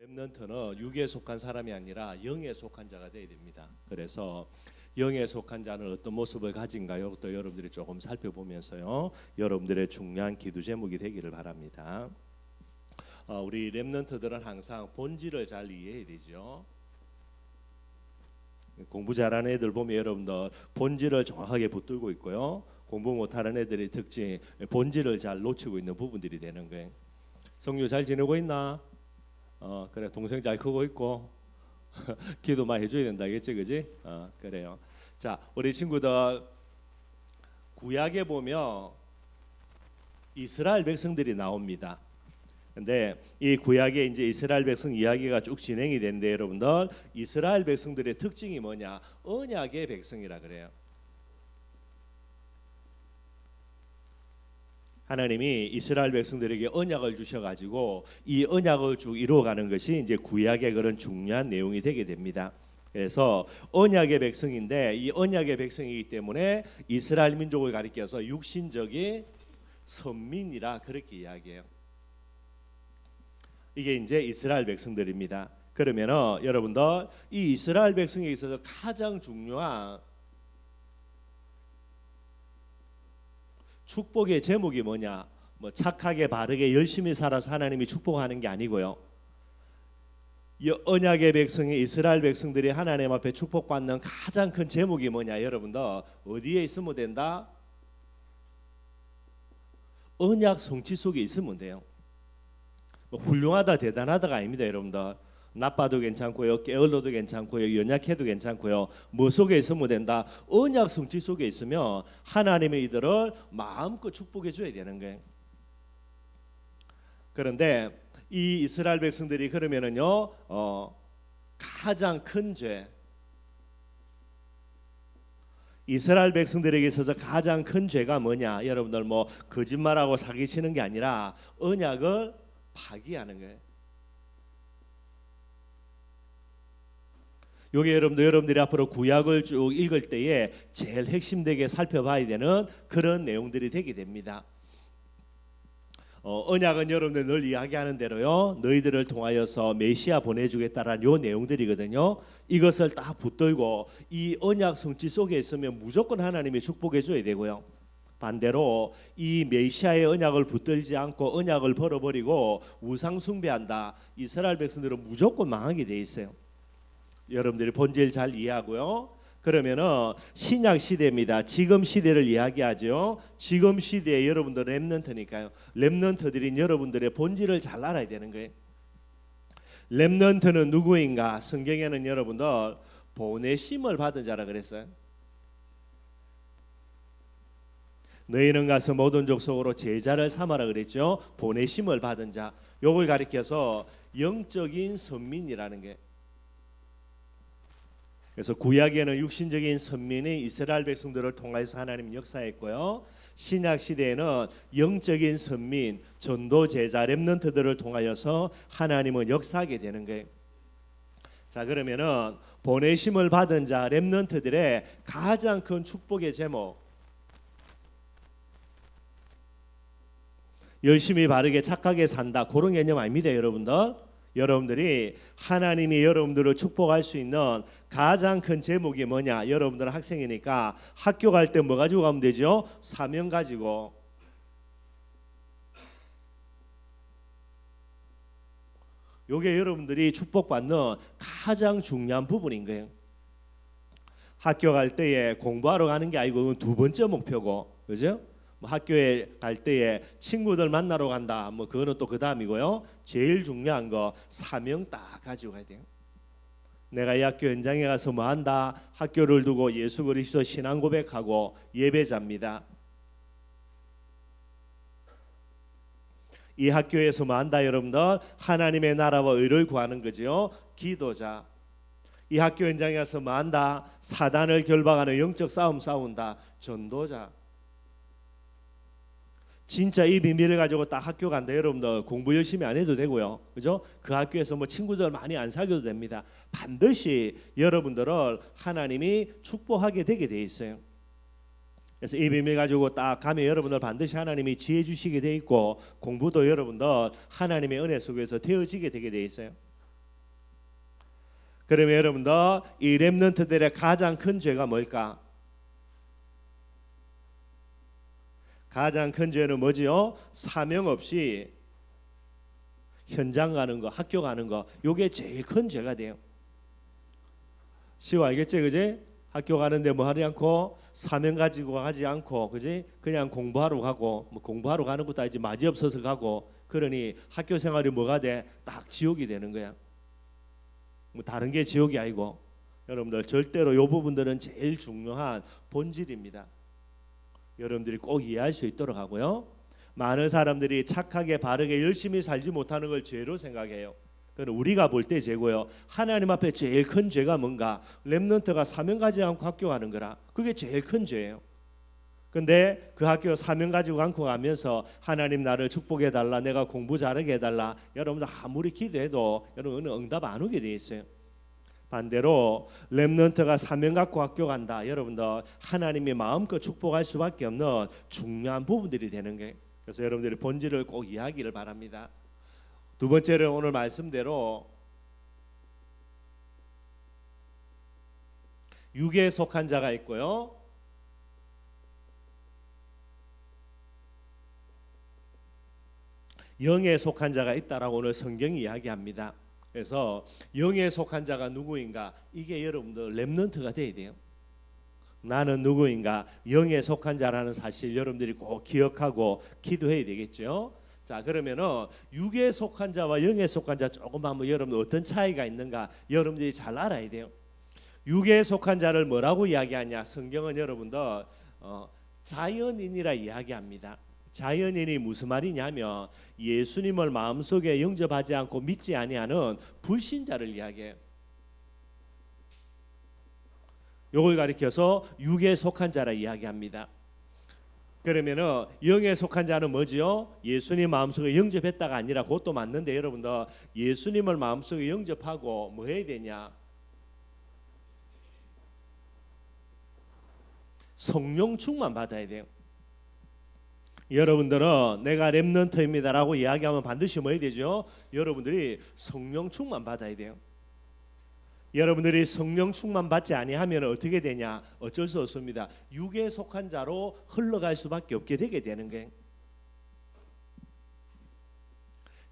렘넌트는 육에 속한 사람이 아니라 영에 속한 자가 되어야 됩니다. 그래서 영에 속한 자는 어떤 모습을 가진가요? 또 여러분들이 조금 살펴보면서요, 여러분들의 중요한 기도 제목이 되기를 바랍니다. 우리 렘넌트들은 항상 본질을 잘 이해해야 되죠. 공부 잘하는 애들 보면 여러분들 본질을 정확하게 붙들고 있고요, 공부 못하는 애들의 특징, 본질을 잘 놓치고 있는 부분들이 되는 거예요. 성유 잘 지내고 있나? 그래, 동생 잘 크고 있고 기도 많이 해줘야 된다겠지, 그지? 그래요. 자, 우리 친구들 구약에 보면 이스라엘 백성들이 나옵니다. 근데 이 구약에 이제 이스라엘 백성 이야기가 쭉 진행이 되는데, 여러분들 이스라엘 백성들의 특징이 뭐냐? 언약의 백성이라 그래요. 하나님이 이스라엘 백성들에게 언약을 주셔가지고 이 언약을 쭉 이루어가는 것이 이제 구약의 그런 중요한 내용이 되게 됩니다. 그래서 언약의 백성인데, 이 언약의 백성이기 때문에 이스라엘 민족을 가리켜서 육신적인 선민이라 그렇게 이야기해요. 이게 이제 이스라엘 백성들입니다. 그러면은 여러분들 이 이스라엘 백성에 있어서 가장 중요한 축복의 제목이 뭐냐? 뭐 착하게 바르게 열심히 살아서 하나님이 축복하는 게 아니고요, 언약의 백성이 이스라엘 백성들이 하나님 앞에 축복받는 가장 큰 제목이 뭐냐? 여러분들 어디에 있으면 된다? 언약 성취 속에 있으면 돼요. 뭐 훌륭하다 대단하다가 아닙니다. 여러분들 나빠도 괜찮고요, 게을러도 괜찮고요, 연약해도 괜찮고요, 뭐 속에 있으면 된다? 언약 성취 속에 있으면 하나님의 이들을 마음껏 축복해 줘야 되는 거예요. 그런데 이 이스라엘 백성들이 그러면은요, 가장 큰 죄, 이스라엘 백성들에게 있어서 가장 큰 죄가 뭐냐? 여러분들 뭐 거짓말하고 사기치는 게 아니라 언약을 파기하는 거예요. 요게 여러분들이 앞으로 구약을 쭉 읽을 때에 제일 핵심되게 살펴봐야 되는 그런 내용들이 되게 됩니다. 언약은 여러분들 늘 이야기하는 대로요, 너희들을 통하여서 메시아 보내주겠다라는 요 내용들이거든요. 이것을 딱 붙들고 이 언약 성취 속에 있으면 무조건 하나님이 축복해 줘야 되고요, 반대로 이 메시아의 언약을 붙들지 않고 언약을 벌어버리고 우상 숭배한다, 이스라엘 백성들은 무조건 망하게 돼 있어요. 여러분들이 본질 잘 이해하고요. 그러면은 신약 시대입니다. 지금 시대를 이야기하죠. 지금 시대에 여러분들 렘넌트니까요. 렘넌트들인 여러분들의 본질을 잘 알아야 되는 거예요. 렘넌트는 누구인가? 성경에는 여러분들 보내심을 받은 자라 그랬어요. 너희는 가서 모든 족속으로 제자를 삼아라 그랬죠. 보내심을 받은 자. 요걸 가리켜서 영적인 선민이라는 게. 그래서 구약에는 육신적인 선민이 이스라엘 백성들을 통해서 하나님이 역사했고요, 신약 시대에는 영적인 선민, 전도 제자, 렘넌트들을 통하여서 하나님은 역사하게 되는 거예요. 자, 그러면은 보내심을 받은 자, 렘넌트들의 가장 큰 축복의 제목, 열심히 바르게 착하게 산다, 그런 개념 아닙니다. 여러분들이 하나님이 여러분들을 축복할 수 있는 가장 큰 제목이 뭐냐? 여러분들은 학생이니까 학교 갈 때 뭐 가지고 가면 되죠? 사명 가지고. 요게 여러분들이 축복받는 가장 중요한 부분인 거예요. 학교 갈 때에 공부하러 가는 게 아니고 두 번째 목표고, 그죠? 뭐 학교에 갈 때에 친구들 만나러 간다, 뭐 그거는 또 그 다음이고요. 제일 중요한 거 사명 딱 가지고 가야 돼요. 내가 이 학교 현장에 가서 뭐 한다? 학교를 두고 예수 그리스도 신앙 고백하고 예배자입니다. 이 학교에서 뭐 한다? 여러분들 하나님의 나라와 의를 구하는 거죠. 기도자. 이 학교 현장에 가서 뭐 한다? 사단을 결박하는 영적 싸움 싸운다. 전도자. 진짜 이 비밀을 가지고 딱 학교 간다. 여러분들 공부 열심히 안 해도 되고요, 그죠? 그 학교에서 뭐 친구들 많이 안 사귀어도 됩니다. 반드시 여러분들을 하나님이 축복하게 되게 돼 있어요. 그래서 이 비밀 가지고 딱 가면 여러분들 반드시 하나님이 지혜 주시게 돼 있고, 공부도 여러분들 하나님의 은혜 속에서 되어지게 되게 돼 있어요. 그러면 여러분들 이 렘넌트들의 가장 큰 죄가 뭘까? 가장 큰 죄는 뭐지요? 사명 없이 현장 가는 거, 학교 가는 거, 요게 제일 큰 죄가 돼요. 쉬워 알겠지, 그지? 학교 가는데 뭐 하지 않고 사명 가지고 가지 않고, 그지? 그냥 공부하러 가고, 뭐 공부하러 가는 것도 아니지 맞이 없어서 가고, 그러니 학교 생활이 뭐가 돼? 딱 지옥이 되는 거야. 뭐 다른 게 지옥이 아니고, 여러분들 절대로 요 부분들은 제일 중요한 본질입니다. 여러분들이 꼭 이해할 수 있도록 하고요. 많은 사람들이 착하게 바르게 열심히 살지 못하는 걸 죄로 생각해요. 그건 우리가 볼 때 죄고요. 하나님 앞에 제일 큰 죄가 뭔가? 렘넌트가 사명 가지 않고 학교 가는 거라. 그게 제일 큰 죄예요. 근데 그 학교 사명 가지고 않고 가면서 하나님 나를 축복해 달라, 내가 공부 잘하게 해달라, 여러분들 아무리 기도해도 여러분은 응답 안 오게 돼 있어요. 반대로 렘넌트가 사명 갖고 학교 간다. 여러분들 하나님이 마음껏 축복할 수밖에 없는 중요한 부분들이 되는 거예요. 그래서 여러분들이 본질을 꼭 이해하기를 바랍니다. 두 번째로 오늘 말씀대로 육에 속한 자가 있고요. 영에 속한 자가 있다라고 오늘 성경이 이야기합니다. 그래서 영에 속한 자가 누구인가? 이게 여러분들 렘넌트가 돼야 돼요. 나는 누구인가? 영에 속한 자라는 사실 여러분들이 꼭 기억하고 기도해야 되겠죠. 자, 그러면은 육에 속한 자와 영에 속한 자 조금 한번 여러분 어떤 차이가 있는가 여러분들이 잘 알아야 돼요. 육에 속한 자를 뭐라고 이야기하냐? 성경은 여러분들 자연인이라 이야기합니다. 자연인이 무슨 말이냐면 예수님을 마음속에 영접하지 않고 믿지 아니하는 불신자를 이야기해요. 요걸 가리켜서 육에 속한 자라 이야기합니다. 그러면은 영에 속한 자는 뭐지요? 예수님 마음속에 영접했다가 아니라 그것도 맞는데 여러분들 예수님을 마음속에 영접하고 뭐 해야 되냐? 성령 충만 받아야 돼요. 여러분들은 내가 렘넌트입니다라고 이야기하면 반드시 뭐 해야 되죠? 여러분들이 성령 충만 받아야 돼요. 여러분들이 성령 충만 받지 아니하면 어떻게 되냐? 어쩔 수 없습니다. 육에 속한 자로 흘러갈 수밖에 없게 되게 되는 거예요.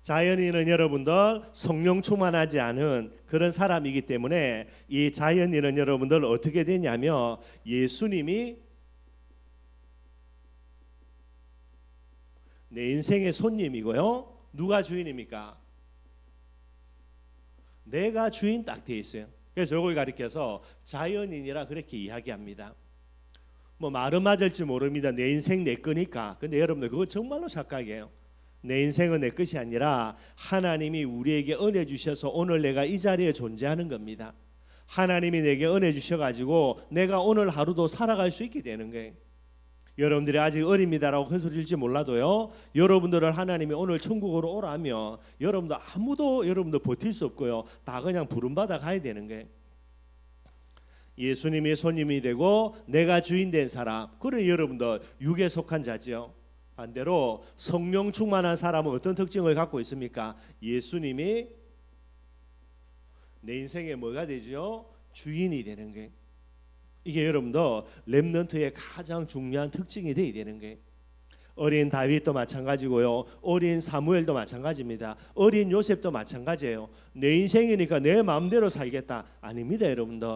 자연인은 여러분들 성령 충만하지 않은 그런 사람이기 때문에 이 자연인은 여러분들 어떻게 되냐면 예수님이 내 인생의 손님이고요. 누가 주인입니까? 내가 주인 딱 돼 있어요. 그래서 이걸 가리켜서 자연인이라 그렇게 이야기합니다. 뭐 말은 맞을지 모릅니다. 내 인생 내 거니까. 근데 여러분들 그거 정말로 착각이에요. 내 인생은 내 것이 아니라 하나님이 우리에게 은혜 주셔서 오늘 내가 이 자리에 존재하는 겁니다. 하나님이 내게 은혜 주셔가지고 내가 오늘 하루도 살아갈 수 있게 되는 거예요. 여러분들이 아직 어립니다라고 큰 소리일지 몰라도요, 여러분들을 하나님이 오늘 천국으로 오라면 여러분들 아무도 여러분들 버틸 수 없고요, 다 그냥 부름받아 가야 되는 거예요. 예수님이 손님이 되고 내가 주인 된 사람, 그래 여러분들 육에 속한 자지요. 반대로 성령 충만한 사람은 어떤 특징을 갖고 있습니까? 예수님이 내 인생에 뭐가 되죠? 주인이 되는 거예요. 이게 여러분들 렘넌트의 가장 중요한 특징이 되어야 되는 거예요. 어린 다윗도 마찬가지고요. 어린 사무엘도 마찬가지입니다. 어린 요셉도 마찬가지예요. 내 인생이니까 내 마음대로 살겠다. 아닙니다, 여러분들.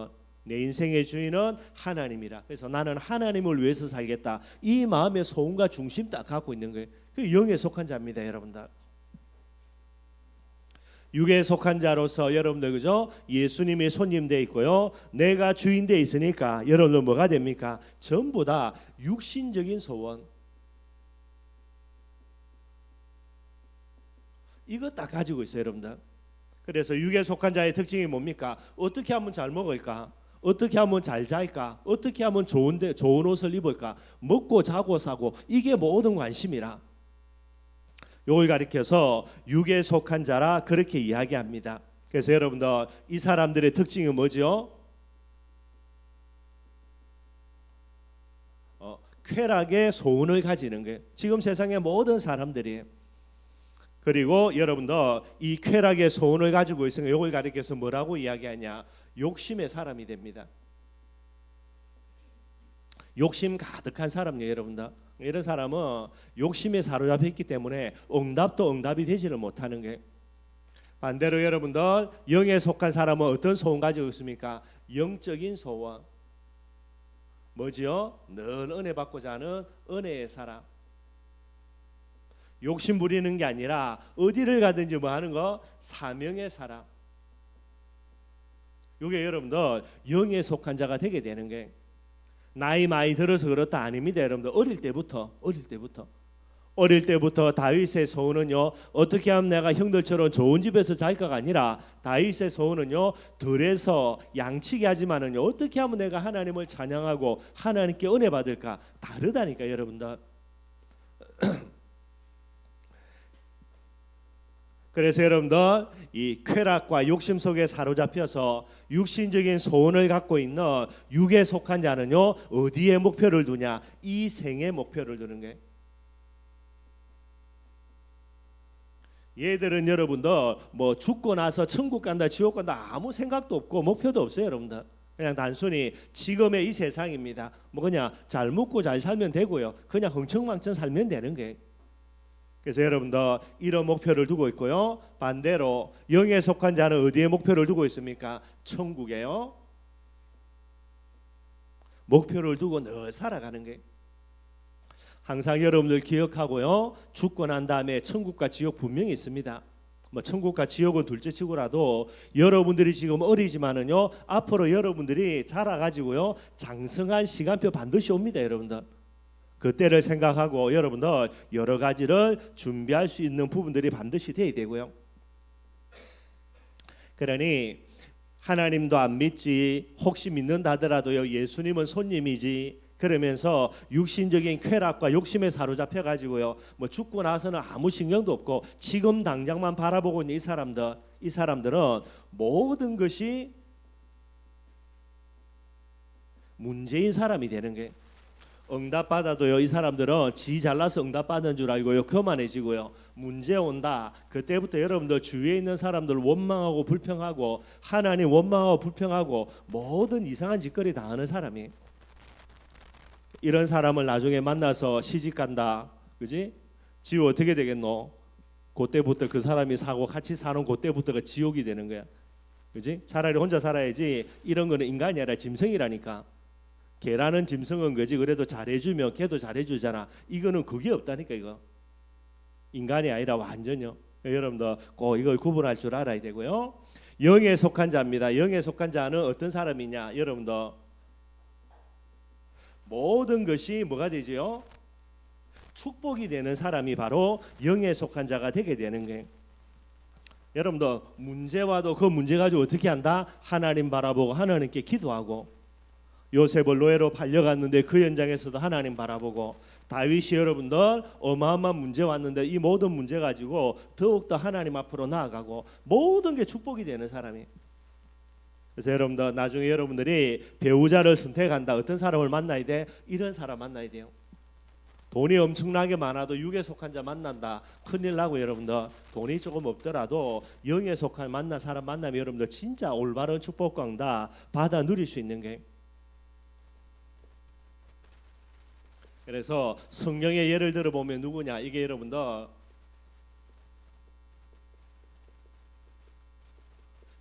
내 인생의 주인은 하나님이라. 그래서 나는 하나님을 위해서 살겠다. 이 마음의 소원과 중심 딱 갖고 있는 거예요. 그 영에 속한 자입니다, 여러분들. 육에 속한 자로서 여러분들 그죠? 예수님이 손님 돼 있고요. 내가 주인 돼 있으니까 여러분들 뭐가 됩니까? 전부 다 육신적인 소원. 이거 딱 가지고 있어요, 여러분들. 그래서 육에 속한 자의 특징이 뭡니까? 어떻게 하면 잘 먹을까? 어떻게 하면 잘 잘까? 어떻게 하면 좋은 옷을 입을까? 먹고 자고 사고, 이게 모든 관심이라. 요걸 가리켜서 육에 속한 자라 그렇게 이야기합니다. 그래서 여러분들 이 사람들의 특징이 뭐죠? 쾌락의 소원을 가지는 거예요. 지금 세상의 모든 사람들이 그리고 여러분들 이 쾌락의 소원을 가지고 있으면 이걸 가리켜서 뭐라고 이야기하냐? 욕심의 사람이 됩니다. 욕심 가득한 사람이에요, 여러분들. 이런 사람은 욕심에 사로잡혀 있기 때문에 응답도 응답이 되지를 못하는 거예요. 반대로 여러분들 영에 속한 사람은 어떤 소원 가지고 있습니까? 영적인 소원. 뭐지요? 늘 은혜 받고자 하는 은혜의 사람. 욕심 부리는 게 아니라 어디를 가든지 뭐 하는 거? 사명의 사람. 이게 여러분들 영에 속한 자가 되게 되는 게 나이 많이 들어서 그렇다 아닙니다. 여러분들 어릴 때부터 다윗의 소원은요, 어떻게 하면 내가 형들처럼 좋은 집에서 잘까가 아니라 다윗의 소원은요, 들에서 양치게 하지만은요, 어떻게 하면 내가 하나님을 찬양하고 하나님께 은혜 받을까? 다르다니까 여러분들. 그래서 여러분들 이 쾌락과 욕심 속에 사로잡혀서 육신적인 소원을 갖고 있는 육에 속한 자는요, 어디에 목표를 두냐? 이 생에 목표를 두는 거예요. 얘들은 여러분들 뭐 죽고 나서 천국 간다 지옥 간다 아무 생각도 없고 목표도 없어요. 여러분들 그냥 단순히 지금의 이 세상입니다. 뭐 그냥 잘 먹고 잘 살면 되고요, 그냥 흥청망청 살면 되는 거예요. 그래서 여러분들 이런 목표를 두고 있고요, 반대로 영에 속한 자는 어디에 목표를 두고 있습니까? 천국에요. 목표를 두고 늘 살아가는 거예요. 항상 여러분들 기억하고요, 죽고 난 다음에 천국과 지옥 분명히 있습니다. 뭐 천국과 지옥은 둘째치고라도 여러분들이 지금 어리지만은요, 앞으로 여러분들이 자라가지고요 장성한 시간표 반드시 옵니다. 여러분들 그때를 생각하고 여러분들 여러 가지를 준비할 수 있는 부분들이 반드시 돼야 되고요. 그러니 하나님도 안 믿지, 혹시 믿는다 하더라도요, 예수님은 손님이지, 그러면서 육신적인 쾌락과 욕심에 사로잡혀 가지고요, 뭐 죽고 나서는 아무 신경도 없고 지금 당장만 바라보고 있는 이 사람들은 모든 것이 문제인 사람이 되는 게, 응답받아도요, 이 사람들은 지 잘나서 응답받는 줄 알고요, 교만해지고요, 문제 온다 그때부터 여러분들 주위에 있는 사람들 원망하고 불평하고 하나님 원망하고 불평하고 모든 이상한 짓거리 다 하는 사람이, 이런 사람을 나중에 만나서 시집간다, 그지? 지옥 어떻게 되겠노? 그때부터 그 사람이 사고 같이 사는 그때부터가 지옥이 되는 거야, 그지? 차라리 혼자 살아야지. 이런 거는 인간이 아니라 짐승이라니까. 개라는 짐승은 거지, 그래도 잘해주면 개도 잘해주잖아. 이거는 그게 없다니까. 이거 인간이 아니라 완전요. 여러분들 꼭 이걸 구분할 줄 알아야 되고요. 영에 속한 자입니다. 영에 속한 자는 어떤 사람이냐? 여러분들 모든 것이 뭐가 되죠? 축복이 되는 사람이 바로 영에 속한 자가 되게 되는 거예요. 여러분들 문제 와도 그 문제 가지고 어떻게 한다? 하나님 바라보고 하나님께 기도하고, 요셉을 노예로 팔려갔는데 그 현장에서도 하나님 바라보고, 다윗이 여러분들 어마어마한 문제 왔는데 이 모든 문제 가지고 더욱더 하나님 앞으로 나아가고, 모든 게 축복이 되는 사람이. 그래서 여러분들 나중에 여러분들이 배우자를 선택한다, 어떤 사람을 만나야 돼? 이런 사람 만나야 돼요. 돈이 엄청나게 많아도 육에 속한 자 만난다, 큰일 나고, 여러분들 돈이 조금 없더라도 영에 속한 만난 사람 만나면 여러분들 진짜 올바른 축복과 응답 받아 누릴 수 있는 게. 그래서 성령의 예를 들어보면 누구냐? 이게 여러분들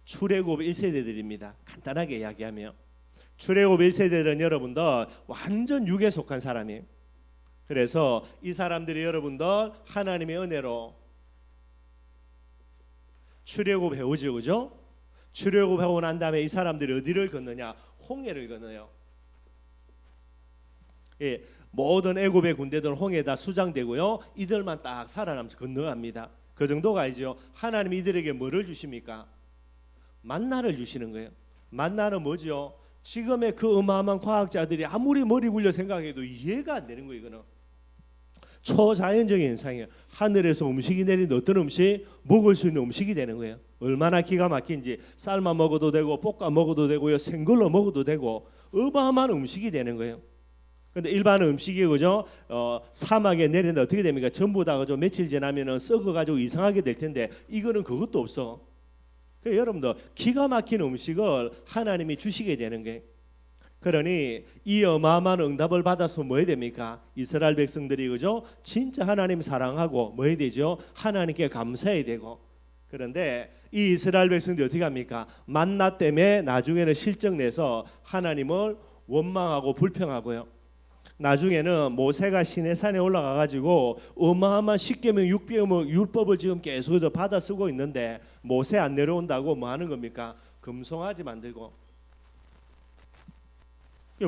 출애굽 1세대들입니다. 간단하게 이야기하면 출애굽 1세대들은 여러분들 완전 육에 속한 사람이에요. 그래서 이 사람들이 여러분들 하나님의 은혜로 출애굽 해오죠, 그죠? 출애굽 하고 난 다음에 이 사람들이 어디를 건너냐? 홍해를 건너요. 예, 모든 애굽의 군대들은 홍해에다 수장되고요, 이들만 딱 살아남아서 건너갑니다. 그 정도가 아니죠. 하나님이 이들에게 뭐를 주십니까? 만나를 주시는 거예요. 만나는 뭐죠? 지금의 그 어마어마한 과학자들이 아무리 머리 굴려 생각해도 이해가 안 되는 거예요. 이거는 초자연적인 현상이에요. 하늘에서 음식이 내리는 어떤 음식, 먹을 수 있는 음식이 되는 거예요. 얼마나 기가 막힌지. 삶아 먹어도 되고 볶아 먹어도 되고요, 생걸로 먹어도 되고 어마어마한 음식이 되는 거예요. 근데 일반 음식이 그죠? 사막에 내리는데 어떻게 됩니까? 전부 다 그죠? 며칠 지나면은 썩어가지고 이상하게 될 텐데 이거는 그것도 없어. 그러니까 여러분들 기가 막힌 음식을 하나님이 주시게 되는 게. 그러니 이 어마어마한 응답을 받아서 뭐 해야 됩니까? 이스라엘 백성들이 그죠? 진짜 하나님 사랑하고 뭐 해야 되죠? 하나님께 감사해야 되고. 그런데 이 이스라엘 백성들이 어떻게 합니까? 만나 때문에 나중에는 실정내서 하나님을 원망하고 불평하고요. 나중에는 모세가 시내산에 올라가 가지고 어마어마한 십계명 육계명 율법을 지금 계속 받아 쓰고 있는데 모세 안 내려온다고 뭐 하는 겁니까? 금송아지 만들고.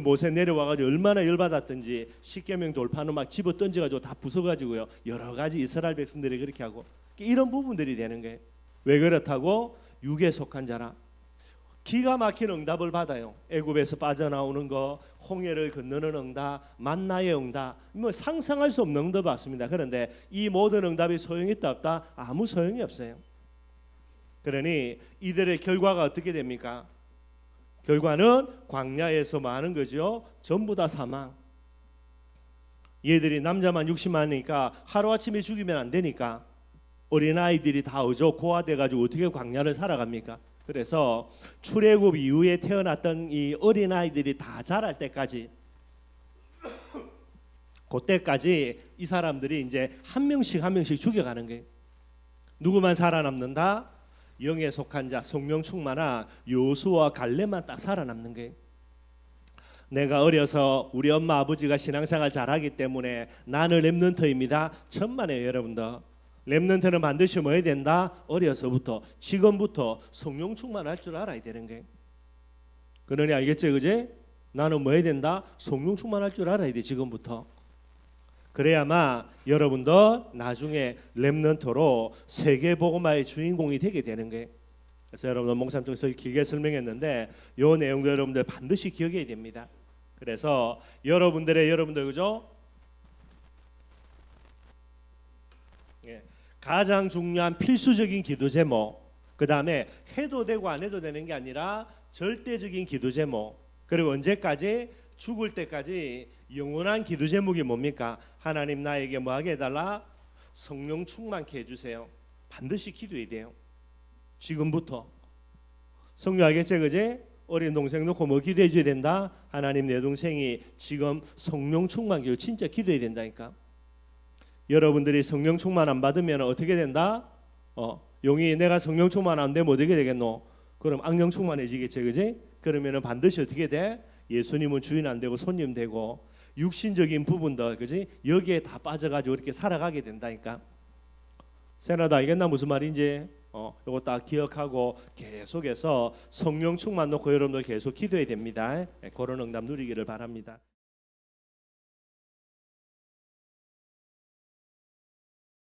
모세 내려와 가지고 얼마나 열받았던지 십계명 돌판을 막 집어 던져 가지고 다 부숴 가지고요. 여러 가지 이스라엘 백성들이 그렇게 하고 이런 부분들이 되는 거예요. 왜 그렇다고? 육에 속한 자라. 기가 막힌 응답을 받아요. 애굽에서 빠져나오는 거, 홍해를 건너는 응답, 만나의 응답, 뭐 상상할 수 없는 응답을 받습니다. 그런데 이 모든 응답이 소용이 있다 없다? 아무 소용이 없어요. 그러니 이들의 결과가 어떻게 됩니까? 결과는 광야에서 많은 거죠. 전부 다 사망. 얘들이 남자만 60만이니까 하루아침에 죽이면 안 되니까 어린아이들이 다 고아돼 가지고 어떻게 광야를 살아갑니까? 그래서 출애굽 이후에 태어났던 이 어린아이들이 다 자랄 때까지 그때까지 이 사람들이 이제 한 명씩 죽여가는 거예요. 누구만 살아남는다? 영에 속한 자, 성령 충만한 요수와 갈렙만 딱 살아남는 거예요. 내가 어려서 우리 엄마 아버지가 신앙생활 잘하기 때문에 나는 렘넌트입니다. 천만에요 여러분들. 렘넌트는 반드시 뭐 해야 된다? 어려서부터 지금부터 성령 충만할 줄 알아야 되는 거예요. 그러니 알겠지 그제? 나는 뭐 해야 된다? 성령 충만할 줄 알아야 돼 지금부터. 그래야만 여러분들 나중에 렘넌트로 세계복음화의 주인공이 되게 되는 거예요. 그래서 여러분들 목사님 쪽에서 길게 설명했는데 이 내용도 여러분들 반드시 기억해야 됩니다. 그래서 여러분들 그죠? 가장 중요한 필수적인 기도 제목, 그 다음에 해도 되고 안 해도 되는 게 아니라 절대적인 기도 제목, 그리고 언제까지? 죽을 때까지 영원한 기도 제목이 뭡니까? 하나님 나에게 뭐하게 해달라? 성령 충만케 해주세요. 반드시 기도해야 돼요. 지금부터. 성령 알겠지 그제? 어린 동생 놓고 뭐 기도해 줘야 된다? 하나님 내 동생이 지금 성령 충만 기도 진짜 기도해야 된다니까. 여러분들이 성령 충만 안 받으면 어떻게 된다? 용이 내가 성령 충만 안 되면 어떻게 되겠노? 그럼 악령 충만해지겠지 그지? 그러면 반드시 어떻게 돼? 예수님은 주인 안 되고 손님 되고 육신적인 부분들 그지? 여기에 다 빠져가지고 이렇게 살아가게 된다니까. 세나도 알겠나 무슨 말인지? 이거 딱 기억하고 계속해서 성령 충만 놓고 여러분들 계속 기도해야 됩니다. 그런 응답 누리기를 바랍니다.